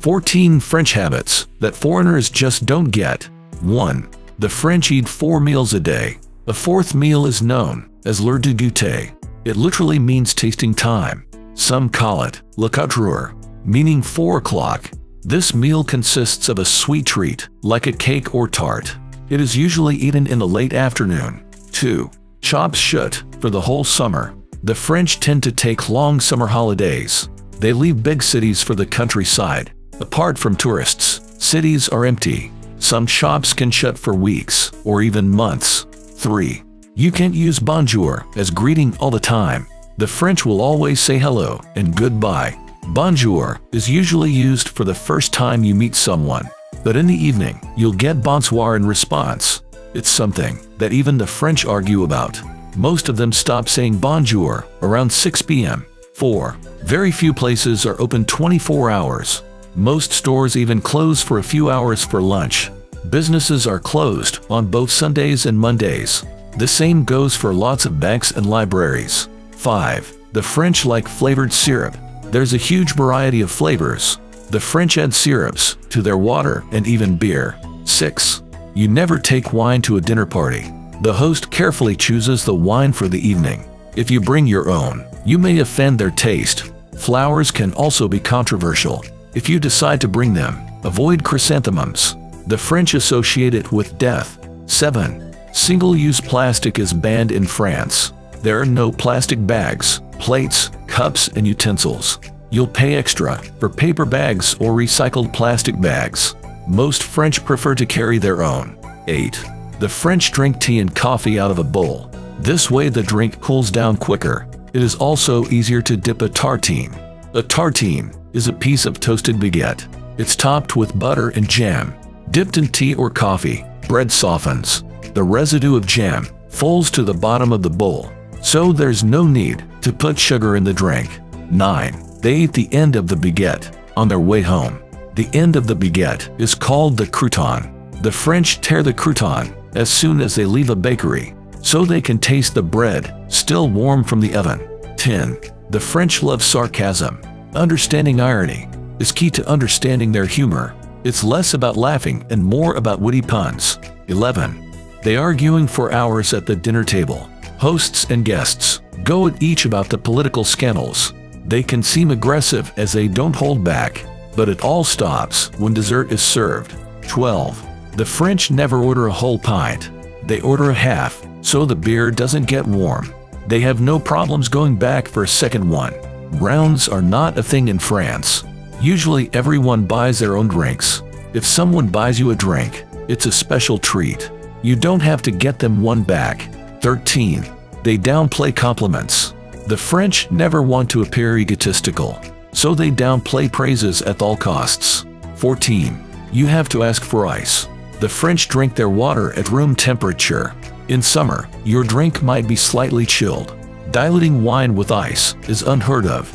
14 French habits that foreigners just don't get. 1. The French eat 4 meals a day. A fourth meal is known as l'heure du goûter. It literally means tasting time. Some call it le quatre-heures, meaning 4 o'clock. This meal consists of a sweet treat, like a cake or tart. It is usually eaten in the late afternoon. 2. Chops chut for the whole summer. The French tend to take long summer holidays. They leave big cities for the countryside. Apart from tourists, cities are empty. Some shops can shut for weeks or even months. 3. You can't use bonjour as greeting all the time. The French will always say hello and goodbye. Bonjour is usually used for the first time you meet someone, but in the evening, you'll get bonsoir in response. It's something that even the French argue about. Most of them stop saying bonjour around 6 p.m. 4. Very few places are open 24 hours. Most stores even close for a few hours for lunch. Businesses are closed on both Sundays and Mondays. The same goes for lots of banks and libraries. 5. The French like flavored syrup. There's a huge variety of flavors. The French add syrups to their water and even beer. 6. You never take wine to a dinner party. The host carefully chooses the wine for the evening. If you bring your own, you may offend their taste. Flowers can also be controversial. If you decide to bring them, avoid chrysanthemums. The French associate it with death. 7. Single-use plastic is banned in France. There are no plastic bags, plates, cups, and utensils. You'll pay extra for paper bags or recycled plastic bags. Most French prefer to carry their own. 8. The French drink tea and coffee out of a bowl. This way the drink cools down quicker. It is also easier to dip a tartine. A tartine is a piece of toasted baguette. It's topped with butter and jam. Dipped in tea or coffee, bread softens. The residue of jam falls to the bottom of the bowl, so there's no need to put sugar in the drink. 9. They eat the end of the baguette on their way home. The end of the baguette is called the crouton. The French tear the crouton as soon as they leave a bakery, so they can taste the bread still warm from the oven. 10. The French love sarcasm. Understanding irony is key to understanding their humor. It's less about laughing and more about witty puns. 11. They arguing for hours at the dinner table. Hosts and guests go at each about the political scandals. They can seem aggressive as they don't hold back, but it all stops when dessert is served. 12. The French never order a whole pint. They order a half, so the beer doesn't get warm. They have no problems going back for a second one. Rounds are not a thing in France. Usually everyone buys their own drinks. If someone buys you a drink, it's a special treat. You don't have to get them one back. 13. They downplay compliments. The French never want to appear egotistical, so they downplay praises at all costs. 14. You have to ask for ice. The French drink their water at room temperature. In summer, your drink might be slightly chilled. Diluting wine with ice is unheard of.